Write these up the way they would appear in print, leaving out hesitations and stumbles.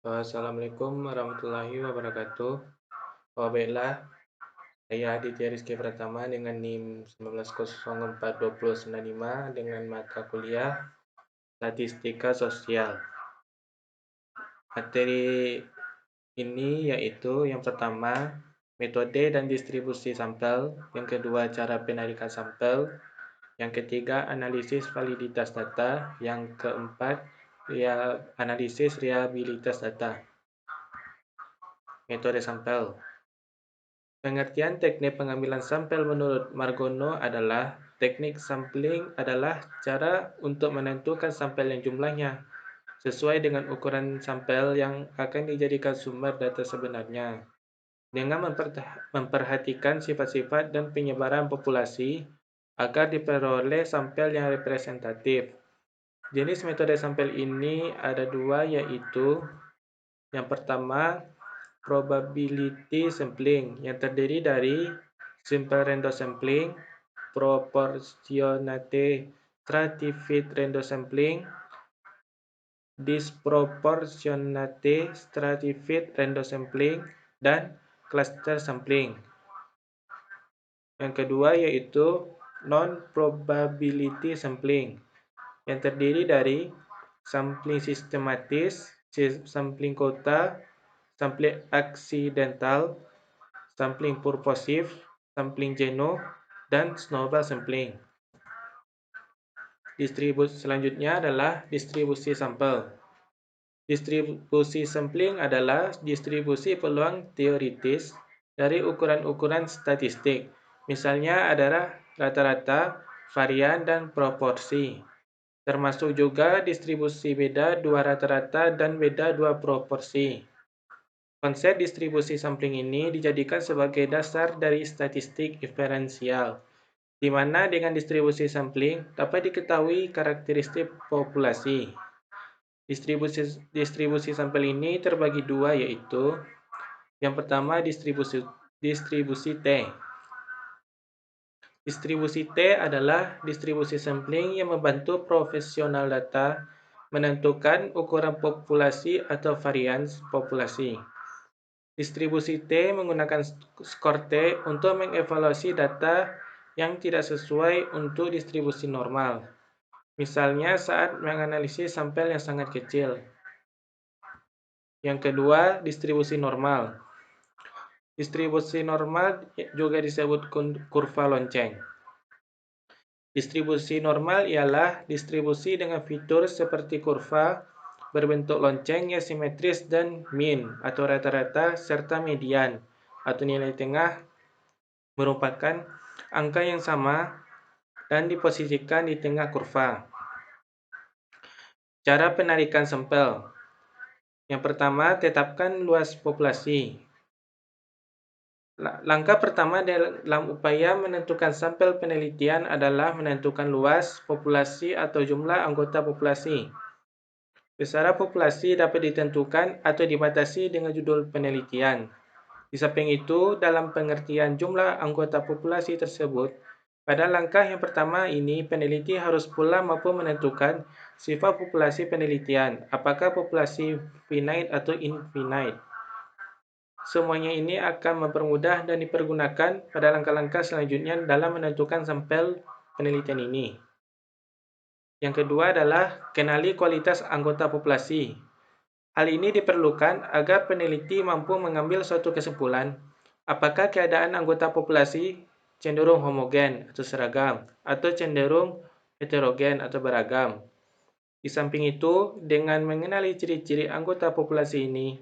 Assalamualaikum warahmatullahi wabarakatuh. Baiklah, saya Aditya Rizky Pratama dengan NIM 19042095 dengan mata kuliah Statistika Sosial. Materi ini yaitu yang pertama, metode dan distribusi sampel, yang kedua, cara penarikan sampel, yang ketiga, analisis validitas data, yang keempat, analisis reliabilitas data. Metode sampel. Pengertian teknik pengambilan sampel menurut Margono adalah teknik sampling adalah cara untuk menentukan sampel yang jumlahnya sesuai dengan ukuran sampel yang akan dijadikan sumber data sebenarnya dengan memperhatikan sifat-sifat dan penyebaran populasi agar diperoleh sampel yang representatif. Jenis metode sampel ini ada dua, yaitu yang pertama, probability sampling yang terdiri dari simple random sampling, proportionate stratified random sampling, disproportionate stratified random sampling, dan cluster sampling. Yang kedua yaitu non-probability sampling yang terdiri dari sampling sistematis, sampling kota, sampling aksidental, sampling purposive, sampling geno, dan snowball sampling. Distribusi selanjutnya adalah distribusi sampel. Distribusi sampling adalah distribusi peluang teoritis dari ukuran-ukuran statistik. Misalnya adalah rata-rata, varian, dan proporsi. Termasuk juga distribusi beda dua rata-rata dan beda dua proporsi. Konsep distribusi sampling ini dijadikan sebagai dasar dari statistik inferensial, di mana dengan distribusi sampling dapat diketahui karakteristik populasi. Distribusi sampel ini terbagi dua, yaitu yang pertama distribusi T. Distribusi T adalah distribusi sampling yang membantu profesional data menentukan ukuran populasi atau varians populasi. Distribusi T menggunakan skor T untuk mengevaluasi data yang tidak sesuai untuk distribusi normal. Misalnya saat menganalisis sampel yang sangat kecil. Yang kedua, distribusi normal. Distribusi normal juga disebut kurva lonceng. Distribusi normal ialah distribusi dengan fitur seperti kurva berbentuk lonceng yang simetris dan mean atau rata-rata serta median atau nilai tengah merupakan angka yang sama dan diposisikan di tengah kurva. Cara penarikan sampel. Yang pertama, tetapkan luas populasi. Langkah pertama dalam upaya menentukan sampel penelitian adalah menentukan luas populasi atau jumlah anggota populasi. Besaran populasi dapat ditentukan atau dibatasi dengan judul penelitian. Di samping itu, dalam pengertian jumlah anggota populasi tersebut, pada langkah yang pertama ini, peneliti harus pula mampu menentukan sifat populasi penelitian, apakah populasi finite atau infinite. Semuanya ini akan mempermudah dan dipergunakan pada langkah-langkah selanjutnya dalam menentukan sampel penelitian ini. Yang kedua adalah kenali kualitas anggota populasi. Hal ini diperlukan agar peneliti mampu mengambil suatu kesimpulan apakah keadaan anggota populasi cenderung homogen atau seragam atau cenderung heterogen atau beragam. Di samping itu, dengan mengenali ciri-ciri anggota populasi ini,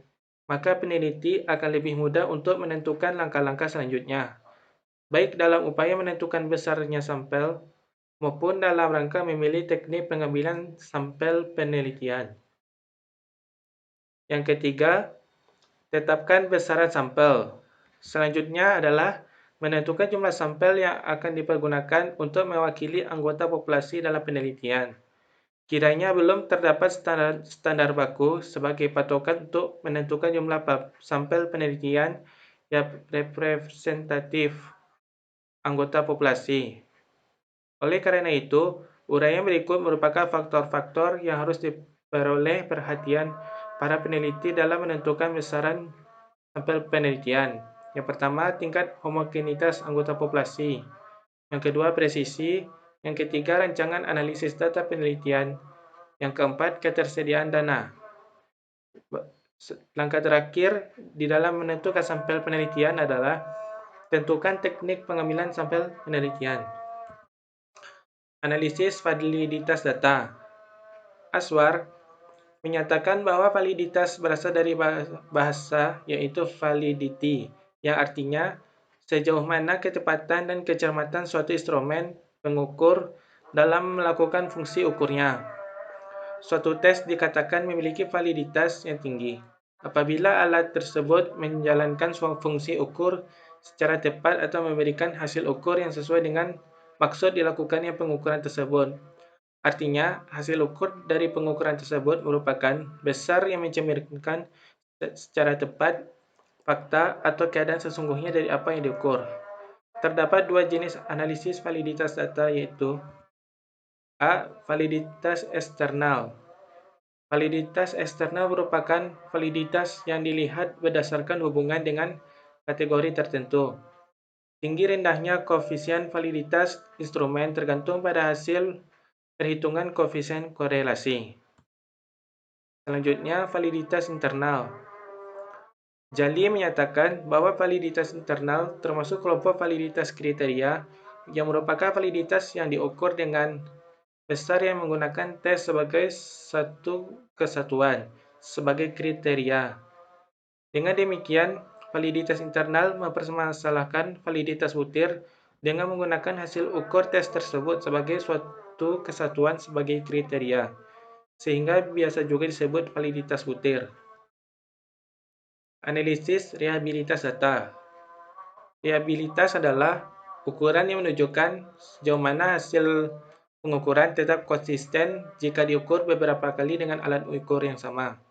maka peneliti akan lebih mudah untuk menentukan langkah-langkah selanjutnya, baik dalam upaya menentukan besarnya sampel maupun dalam rangka memilih teknik pengambilan sampel penelitian. Yang ketiga, tetapkan besaran sampel. Selanjutnya adalah menentukan jumlah sampel yang akan dipergunakan untuk mewakili anggota populasi dalam penelitian. Kiranya belum terdapat standar baku sebagai patokan untuk menentukan jumlah sampel penelitian yang representatif anggota populasi. Oleh karena itu, uraian berikut merupakan faktor-faktor yang harus diperoleh perhatian para peneliti dalam menentukan besaran sampel penelitian. Yang pertama, tingkat homogenitas anggota populasi. Yang kedua, presisi. Yang ketiga, rancangan analisis data penelitian. Yang keempat, ketersediaan dana. Langkah terakhir di dalam menentukan sampel penelitian adalah tentukan teknik pengambilan sampel penelitian. Analisis validitas data. Aswar menyatakan bahwa validitas berasal dari bahasa yaitu validity, yang artinya sejauh mana ketepatan dan kecermatan suatu instrumen pengukur dalam melakukan fungsi ukurnya. Suatu tes dikatakan memiliki validitas yang tinggi apabila alat tersebut menjalankan fungsi ukur secara tepat atau memberikan hasil ukur yang sesuai dengan maksud dilakukannya pengukuran tersebut. Artinya, hasil ukur dari pengukuran tersebut merupakan besar yang mencerminkan secara tepat fakta atau keadaan sesungguhnya dari apa yang diukur. Terdapat dua jenis analisis validitas data, yaitu A. Validitas eksternal. Validitas eksternal merupakan validitas yang dilihat berdasarkan hubungan dengan kategori tertentu. Tinggi rendahnya koefisien validitas instrumen tergantung pada hasil perhitungan koefisien korelasi. Selanjutnya, validitas internal. Jali menyatakan bahwa validitas internal termasuk kelompok validitas kriteria yang merupakan validitas yang diukur dengan besar yang menggunakan tes sebagai satu kesatuan, sebagai kriteria. Dengan demikian, validitas internal mempermasalahkan validitas butir dengan menggunakan hasil ukur tes tersebut sebagai suatu kesatuan sebagai kriteria, sehingga biasa juga disebut validitas butir. Analisis reliabilitas data. Reliabilitas adalah ukuran yang menunjukkan sejauh mana hasil pengukuran tetap konsisten jika diukur beberapa kali dengan alat ukur yang sama.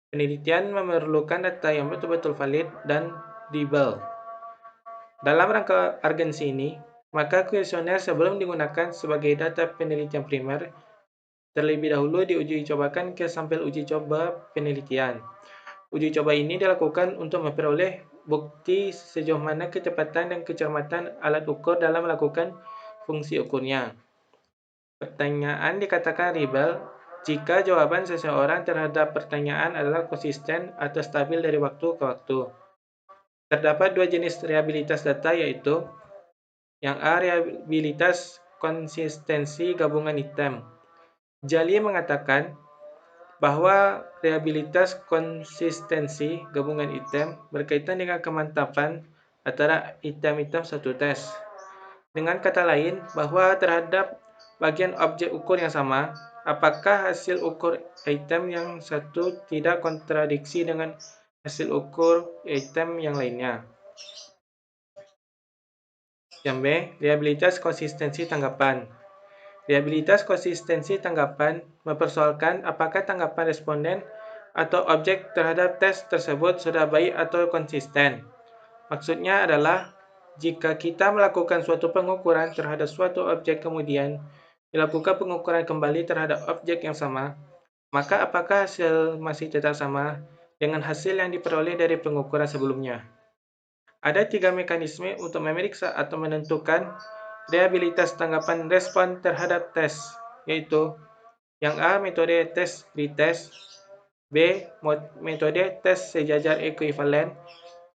Penelitian memerlukan data yang betul-betul valid dan reliable. Dalam rangka urgensi ini, maka kuesioner sebelum digunakan sebagai data penelitian primer terlebih dahulu diuji cobakan ke sampel uji coba penelitian. Uji coba ini dilakukan untuk memperoleh bukti sejauh mana kecepatan dan kecermatan alat ukur dalam melakukan fungsi ukurnya. Pertanyaan dikatakan reliable jika jawaban seseorang terhadap pertanyaan adalah konsisten atau stabil dari waktu ke waktu. Terdapat dua jenis reliabilitas data, yaitu yang A. Reliabilitas konsistensi gabungan item. Jali mengatakan bahwa reliabilitas konsistensi gabungan item berkaitan dengan kemantapan antara item-item satu tes. Dengan kata lain, bahwa terhadap bagian objek ukur yang sama, apakah hasil ukur item yang satu tidak kontradiksi dengan hasil ukur item yang lainnya. Yang B. Reliabilitas konsistensi tanggapan. Reliabilitas konsistensi tanggapan mempersoalkan apakah tanggapan responden atau objek terhadap tes tersebut sudah baik atau konsisten. Maksudnya adalah, jika kita melakukan suatu pengukuran terhadap suatu objek kemudian dilakukan pengukuran kembali terhadap objek yang sama, maka apakah hasil masih tetap sama dengan hasil yang diperoleh dari pengukuran sebelumnya? Ada tiga mekanisme untuk memeriksa atau menentukan reliabilitas tanggapan respon terhadap tes, yaitu yang A. Metode tes retest, B. Metode tes sejajar ekuivalen,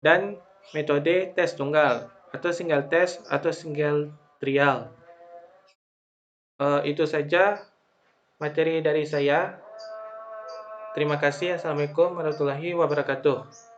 dan metode tes tunggal atau single test atau single trial. Itu saja materi dari saya. Terima kasih. Assalamualaikum warahmatullahi wabarakatuh.